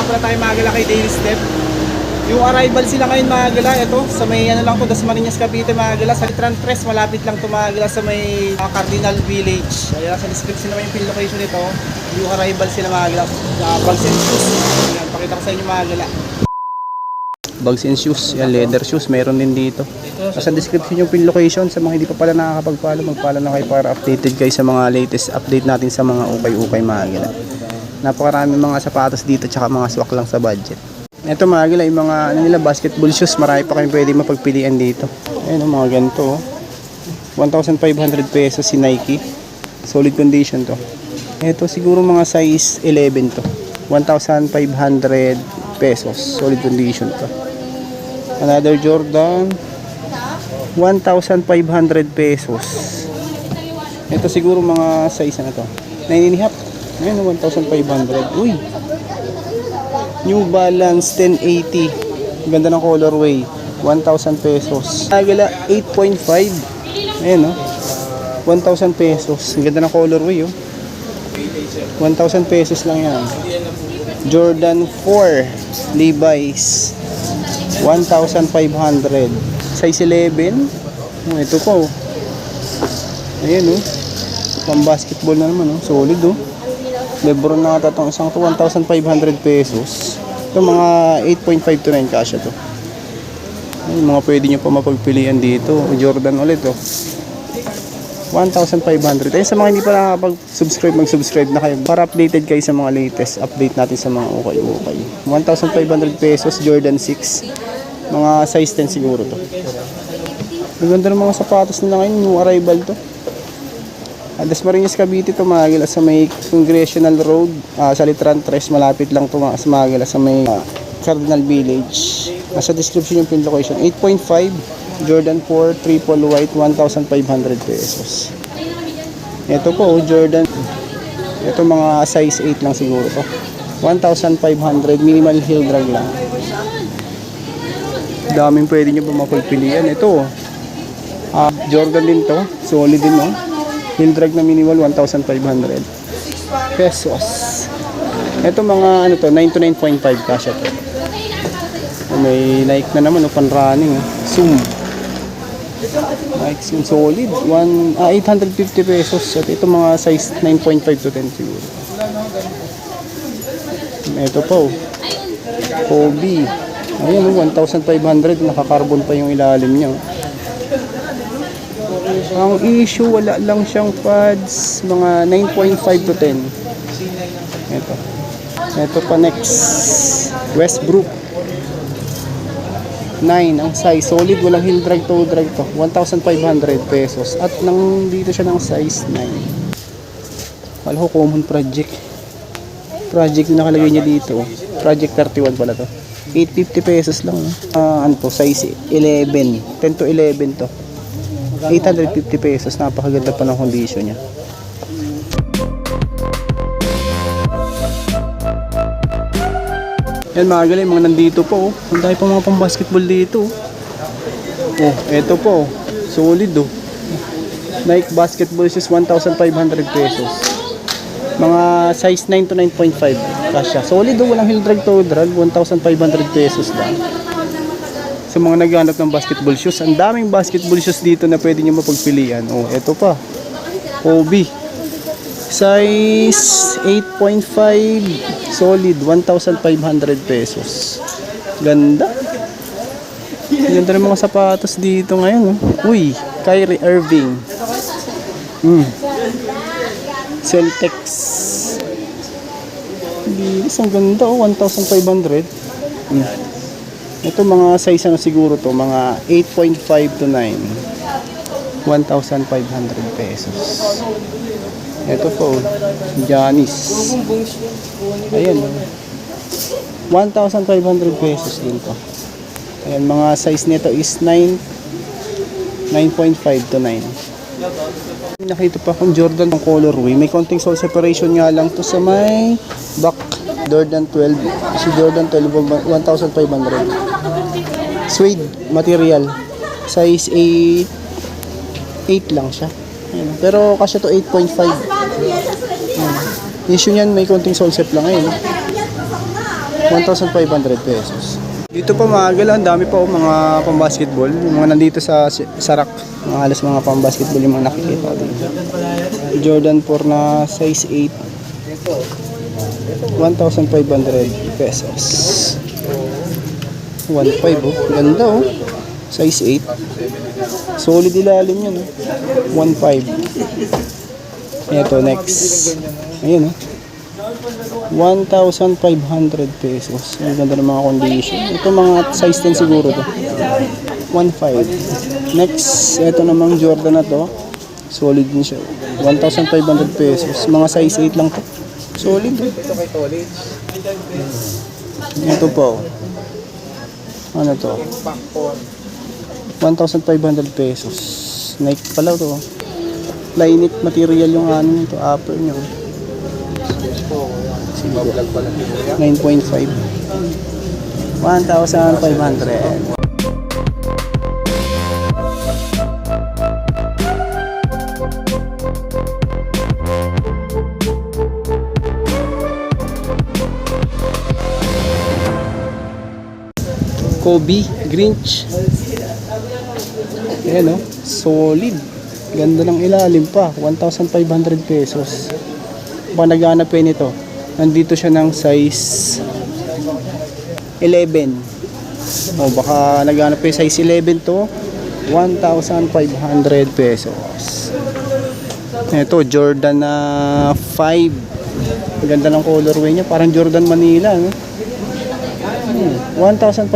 Pala tayo magala kay Daily Step. Yung arrival sila ngayon magala, ito sa may ano lang to, Dasmariñas, Cavite magala, sa Litran 3, malapit lang to magala sa may Cardinal Village. Ayan, sa description naman yung pin location nito. Yung arrival sila magala, bags and shoes. Ayan, pakita ko sa inyo magala. Bags and shoes, yan, leather shoes, meron din dito. Sa description yung pin location. Sa mga hindi pa pala nakakapag-follow, mag-follow na kayo para updated kayo sa mga latest update natin sa mga ukay-ukay magala. Napakaraming mga sapatos dito tsaka mga swak lang sa budget. Ito mga gila, yung mga ano nila, basketball shoes, marami pa kayong pwede mapagpilian dito. Ayun o, mga ganito 1,500 pesos si Nike. Solid condition to. Ito siguro mga size 11 to. 1,500 pesos. Solid condition to. Another Jordan, 1,500 pesos. Ito siguro mga size na to, 9.5. Ayan, 1,500. Uy! New Balance 1080. Ganda ng colorway. 1,000 pesos. Agala 8.5. Ayan, no? 1,000 pesos. Ganda ng colorway, oh. 1,000 pesos lang yan. Jordan 4 Levi's. 1,500. Size 11. Ito po. Ayan, oh. Pang basketball na naman, oh. Solid, oh. Lebron na ata itong isang to, 1,500 pesos. Ito mga 8.5 to 9 kasya to. Ay, mga pwede nyo pa mapagpilian dito. Jordan ulit, oh. 1,500. Ay, sa mga hindi pa nakapag-subscribe, mag-subscribe na kayo para updated kayo sa mga latest update natin sa mga ukay-ukay. 1,500 pesos, Jordan 6. Mga size 10 siguro to. Maganda ng mga sapatos nila ngayon, new arrival to. Dasmariñas, Cavite to magala sa may Congressional Road, sa Litran 3, malapit lang to sa magala sa may Cardinal Village. Nasa description yung pin location. 8.5 Jordan 4 triple white, 1,500 pesos. Ito po Jordan, ito mga size 8 lang siguro to, 1,500, minimal heel drag lang. Daming pwede nyo pa mapagpilian. Ito Jordan din to, solid din, no? Heel drag na minimal, 1,500 pesos. Ito mga ano to, 9 to 9.5 kasya to. May Nike na naman, pan running, Zoom. Nike Zoom solid, 850 pesos. At ito mga size 9.5 to 10 siguro. Ito po, Kobe. Ayan, 1,500, naka-carbon pa yung ilalim niya. Ang issue, wala lang siyang pads, mga 9.5 to 10. Ito pa next, Westbrook 9 ang size, solid, walang heel drag, toe drag to, 1,500 pesos. At nang dito siya ng size 9. Wala ko, common project yung nakalagay niya dito, project 31 pala to. 850 pesos lang. Ano to, size 11, 10 to 11 to, 850 pesos. Napakaganda pa ng condition niya. Yan mga galing, mga nandito po, ang dahil pa mga pang basketball dito. Eto po, solid, Nike basketball shoes, 1,500 pesos. Mga size 9 to 9.5 kasya. Solid, walang heel drag, toe drag, 1,500 pesos lang. Sa mga naghahanap ng basketball shoes, ang daming basketball shoes dito na pwede nyo mapagpilian. Eto pa, Kobe size 8.5, solid, 1,500 pesos. Ganda. Ganda ng mga sapatos dito ngayon, Uy, Kyrie Irving, Celtics. Bilis, ang ganda oh, 1,500. Ito mga size ano siguro to, mga 8.5 to 9. 1,500 pesos. Ito po, Janice. Ayan, 1,500 pesos din to. Ayan, mga size nito is 9.5 to 9. Nakita pa akong Jordan ng colorway. May konting sole separation nga lang to sa may back. Jordan 12. Si Jordan 12, 1,500. Suede material. Size 8 lang siya. Ayan. Pero kasi to 8.5. Issue niyan, may konting sole set lang ngayon. 1,500 pesos. Dito pa mga gala, ang dami pa mga pang-basketball. Yung mga nandito sa rack, mga halos mga pang-basketball yung mga nakikita dito. Jordan 4 na size 8. 1,500 pesos. 1.5 oh. Ganda oh. Size 8. Solid ilalim yan oh. 1.5. Ito next. Ayun oh. 1,500 pesos. Ang ganda ng mga condition. Ito mga size 10 siguro to. 1.5. Next, ito namang Jordan na to. Solid din siya. 1,500 pesos. Mga size 8 lang to. Solid. Ito po. Ano to? 1,500 pesos. Nike pala to. Flyknit material yung ano nito. Upper nyo. 9.5. 1,500. Kobe Grinch. Ayan o, solid. Ganda ng ilalim pa. 1,500 pesos. Baka naghahanap kayo nito. Nandito siya ng size 11. O baka naghahanap kayo size 11 to. 1,500 pesos. Ito, Jordan na 5. Ganda ng colorway niya. Parang Jordan Manila. No? 1,500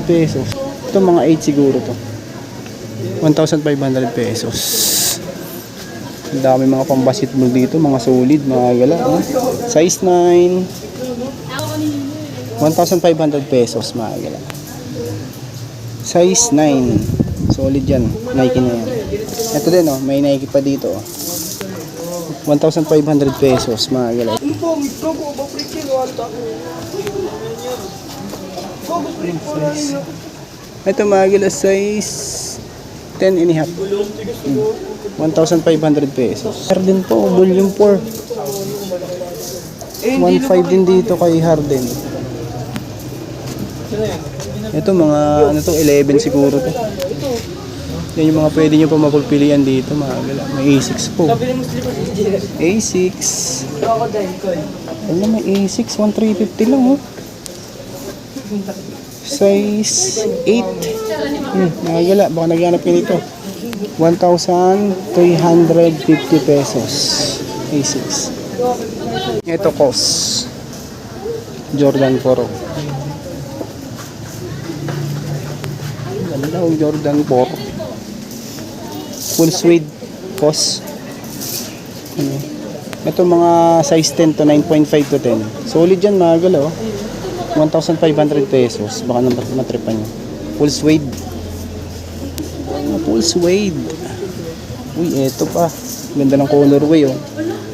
pesos. Ito mga 8 siguro to. 1,500 pesos. Ang dami mga pang-basketball dito, mga solid, mga gala. Size 9. 1,500 pesos, mga gala. Size 9. Solid yan. Nike na yan. Ito din, oh, may Nike pa dito. 1,500 pesos, mga gala. Ito mga gila, size 10 and a half. 1,500 pesos. Harden po, volume 4. 1.5 din dito kay Harden. Ito mga ano to, 11 siguro to. Yan yung mga pwede nyo pa mapagpilian dito mga gila. May A6 po. A6. Ano may A6, 1,350 lang oh. Size 8. Mga gala, baka naghanap kayo nito. 1,350 pesos. A6. Ito COS. Jordan 4. Ganda ang Jordan 4. Full suede COS. Ito mga size 10 to 9.5 to 10. Solid yan mga gala oh. 1,500 pesos. Baka naman matripan nyo. Full suede. Full suede. Uy, eto pa. Ganda ng colorway oh.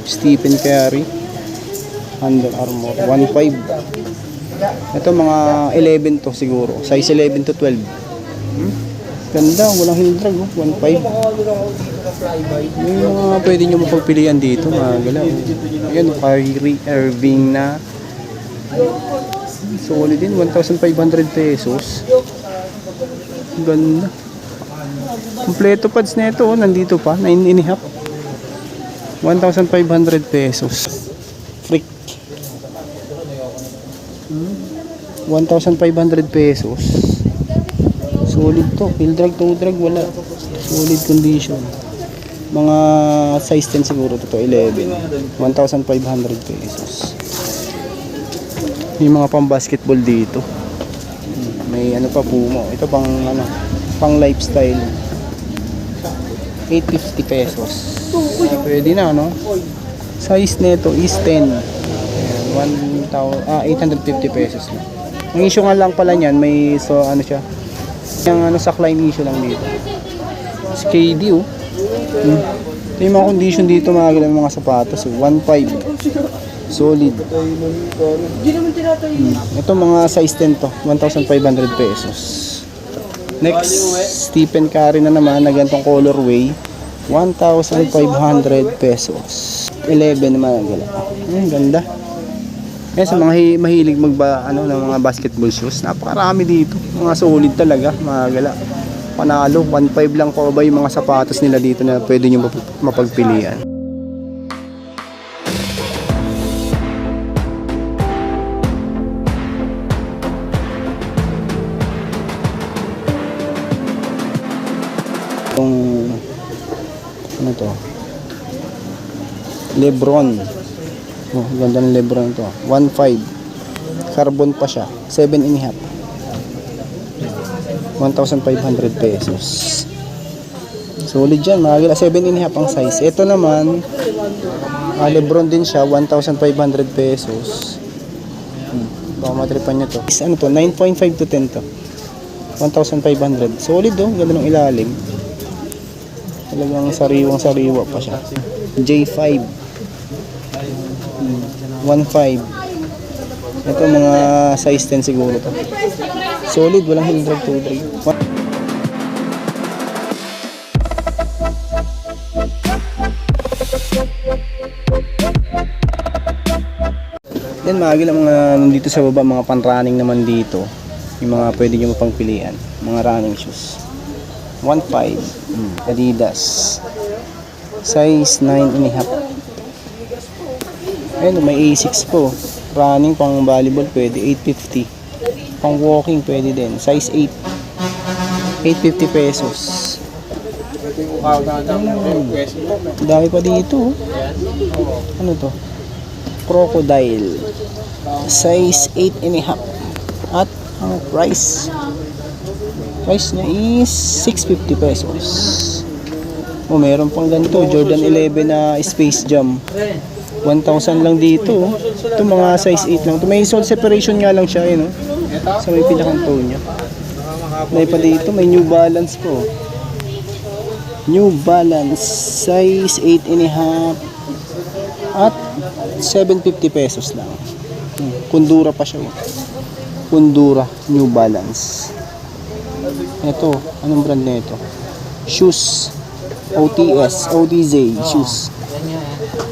Stephen Curry. Under Armour. 1.5. Ito mga 11 to siguro. Size 11 to 12. Ganda. Walang hindrag oh. 1.5. Yung mga pwede nyo mapagpilian dito. Mga galaw. Ayan oh. Kyrie Irving na. Solid din, 1,500 pesos. Ganda. Kompleto pads na ito, oh, nandito pa, 9 and a half. 1,500 pesos. Freak. 1,500 pesos. Solid to, heel drag, toe drag, wala. Solid condition. Mga size 10 siguro to, 11. 1,500 pesos. Yung mga pang basketball dito. May ano pa, Puma. Ito pang ano, pang lifestyle. 850 pesos. Pwede na, no? Size nito is 10. Ayan, 850 pesos na. Ang issue nga lang pala niyan, may so ano siya. Yung ano sa climb issue lang dito. KD oh. Ito yung mga condition dito, mga sapatos. 1.5 solid. Ito mga size 10 to, 1,500 pesos. Next, Stephen Curry na naman na ganitong colorway, 1,500 pesos. 11 naman ang gala. Ganda. Yan sa mga mahilig ng mga basketball shoes, napakarami dito. Mga solid talaga, mga gala. Panalo, 1.5 lang po ba yung mga sapatos nila dito na pwede nyo mapagpilian. Itong ano to? Lebron. Oh, ganda ng Lebron ito. 1.5. Carbon pa siya. 7.5. 1,500 pesos. Solid dyan, mga gila. 7.5 ang size. Ito naman, Lebron din siya. 1,500 pesos. Baka matripan nyo to. Ano to? 9.5 to 10 to. 1,500. Solid oh. Ganda ng ilalim. Talagang sariwang-sariwa pa siya. J5. 1.5. Ito mga size 10 siguro to. Solid, walang heel drag, toe drag. Yan mga gila, mga nandito sa baba, mga pan-running naman dito. Yung mga pwede nyo mapangpilian. Mga running shoes. 1.5 Adidas. Size 9.5. Ayun, may A6 po. Running pang volleyball pwede 850. Pang walking pwede din. Size 8. 850 pesos. Dami pa dito. Ano to? Crocodile. Size 8.5. At ang price niya is 650 pesos. Oh, meron pang ganito. Jordan 11 na Space Jam. 1,000 lang dito. Ito mga size 8 lang. Ito may sole separation nga lang siya, no? Sa may pinakang toe niya. May pa dito, may New Balance po. New Balance size 8.5 at 750 pesos lang. Kundura pa siya. Kundura New Balance. Ito, anong brand na ito? Shoes. OTS, ODZ shoes.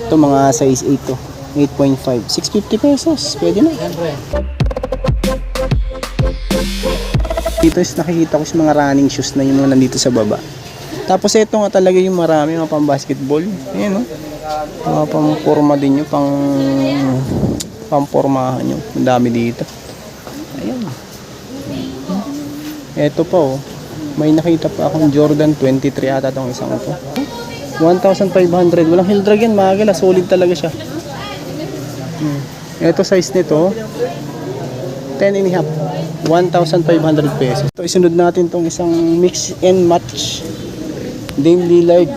Ito mga size 8 to. 8.5. 650 pesos. Pwede na. Dito is nakikita ko sa mga running shoes na yung mga nandito sa baba. Tapos ito nga talaga yung marami mga pang basketball. Ayan, no? Mga pang forma din yung pang pormahan yung ang dami dito. Ayan. Ito pa oh. May nakita pa akong Jordan 23 ata itong isang ito. 1,500. Walang heel drag yan, mga gala. Solid talaga siya. Ito size nito 10.5. 1,500 pesos. Ito isunod natin itong isang mix and match. Dame Lillard.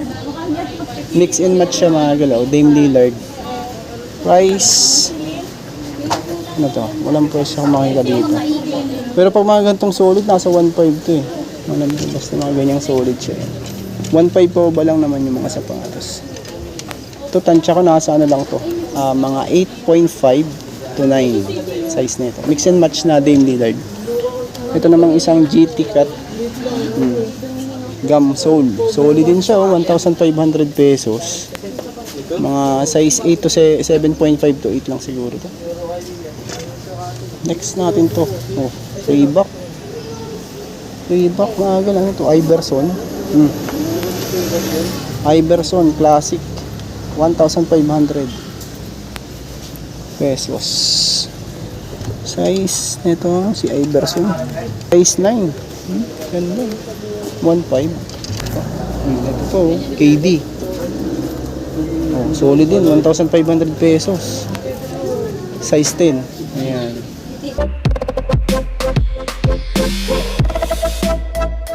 Mix and match siya, mga galaw. Dame Lillard. Price ano to? Walang price siya kung makikita dito. Pero pag mga gantong solid, nasa 1.5 to eh. Basta mga ganyang solid siya. 1.5 po ba lang naman yung mga sapatos. Ito tansya ko nasa ano lang to. Mga 8.5 to 9 size nito. Mix and match na Dame Lillard. Ito namang isang GT cut gum sole. Solid din siya, 1,500 pesos. Mga size 8 to 7.5 to 8 lang siguro to. Next natin to. Oh, Reebok. Reebok, mga galang ito. Iverson. Iverson Classic. 1,500 pesos. Size nito si Iverson. Size 9. Ganda. 1.5. Ito po, KD. Oh, solid din, 1,500 pesos. Size 10. Ayan.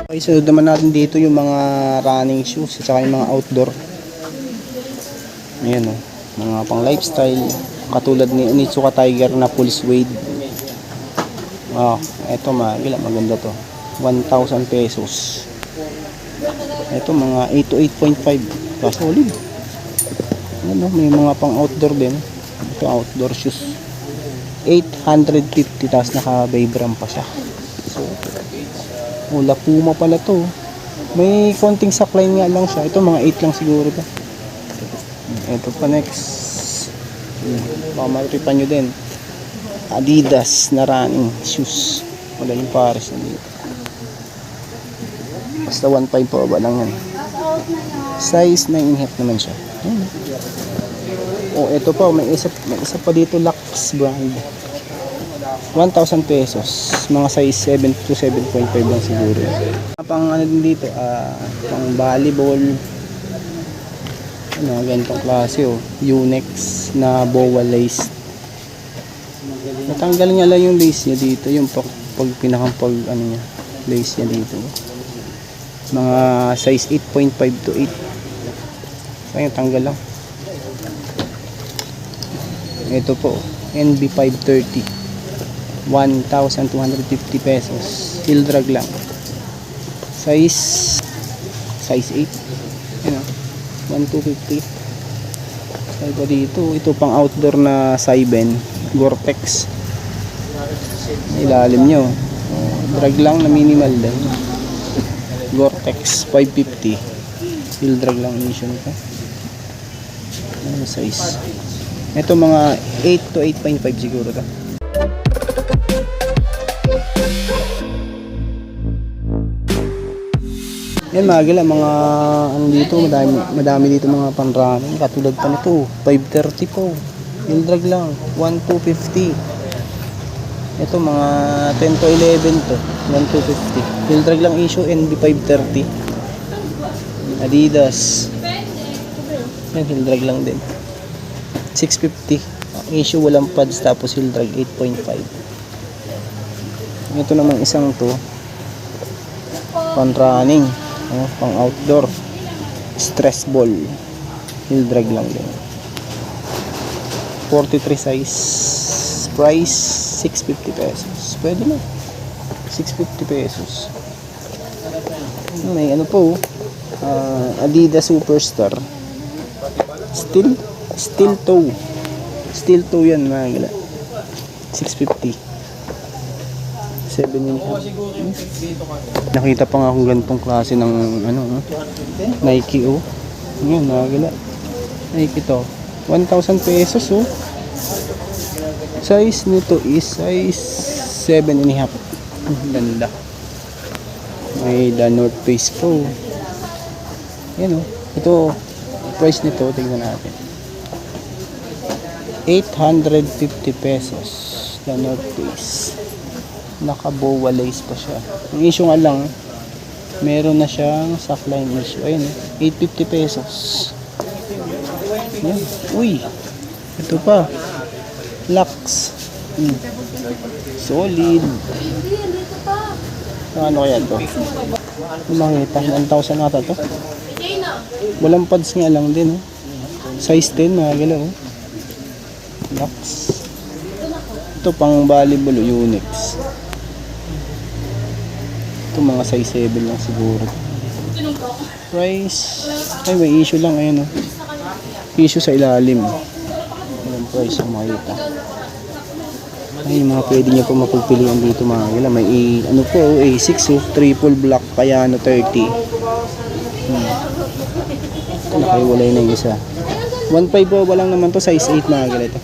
Okay, sunod naman natin dito yung mga running shoes at saka yung mga outdoor. Ayan o, mga pang lifestyle katulad ni Onitsuka Tiger na full suede. Eto maganda to, 1,000 pesos. Eto mga 8 to 8.5, solid. Ano, may mga pang outdoor din. Ito outdoor shoes, 850, tapos naka Vibram pa siya. So wala, Puma pala to. May konting sackline nga lang siya. Ito mga 8 lang siguro to. Ito pa next. Baka maripan nyo din. Adidas na running shoes. Wala yung pares na dito. Basta 1.5 pa ba lang yan. Size 9.5 naman siya. Ito pa. May isa pa dito, Lux brand. 1,000 pesos. Mga size 7 to 7.5 lang siguro. Pang ano din dito, pang volleyball. Ano, ganitong klase Unex na boa lace. Natanggal nga lang yung lace niya dito, yung pag ano niya, lace niya dito. Mga size 8.5 to 8. Kaya tanggal lang. Ito po, NB 530. 1,250 pesos. Heel drag lang. Size 8. 1,250. Saan pa dito? Ito pang outdoor na Saiben Gore-Tex. Ilalim nyo. Drag lang na minimal din. Gore-Tex 550. Heel drag lang issue nito. Ano size? Ito mga 8 to 8.5 siguro to. Yan mga dito, madami dito mga panramen, katulad pa nito, 530 po, heel drag lang, 1,250. Ito mga 10 to 11 to, 1,250. Heel drag lang issue, NB 530. Adidas. Yan, heel drag lang din. 650. Issue walang pads, tapos heel drag 8.5. Ito namang isang to, pan-running. Pang outdoor, stress ball, heel drag lang din, 43 size, price 650 pesos. Pwede na, 650 pesos. May ano po, Adidas Superstar, steel toe yan mga gala, 650. 7 yun. Nakita pa nga akong ganitong klase ng Nike Ngayon, nakagala. Nike to. 1,000 pesos Size nito is size 7.5. Ganda. May The North Face po. Yan Ito, price nito, tingnan natin. 850 pesos. The North Face. Naka-boa lace pa siya. Ang issue nga lang, meron na siyang sackline issue. Ayun, 850 pesos. Yan. Uy, ito pa. Lux. Solid. Ano kaya to? Makita, 1,000 ata to. Walang pads nga lang din. Size 10, mga gala. Lux. Ito pang volleyball, Unex. Ito mga size 7 lang siguro. Price, ay may issue lang, ayun issue sa ilalim. Ayan price ang makita. Ay, mga pwede nyo po mapagpilian dito mga gala. May ano po, A6 triple black kaya 30. Ito nakahiwalay na yung isa. 1.5 po lang naman to, size 8 mga gala ito.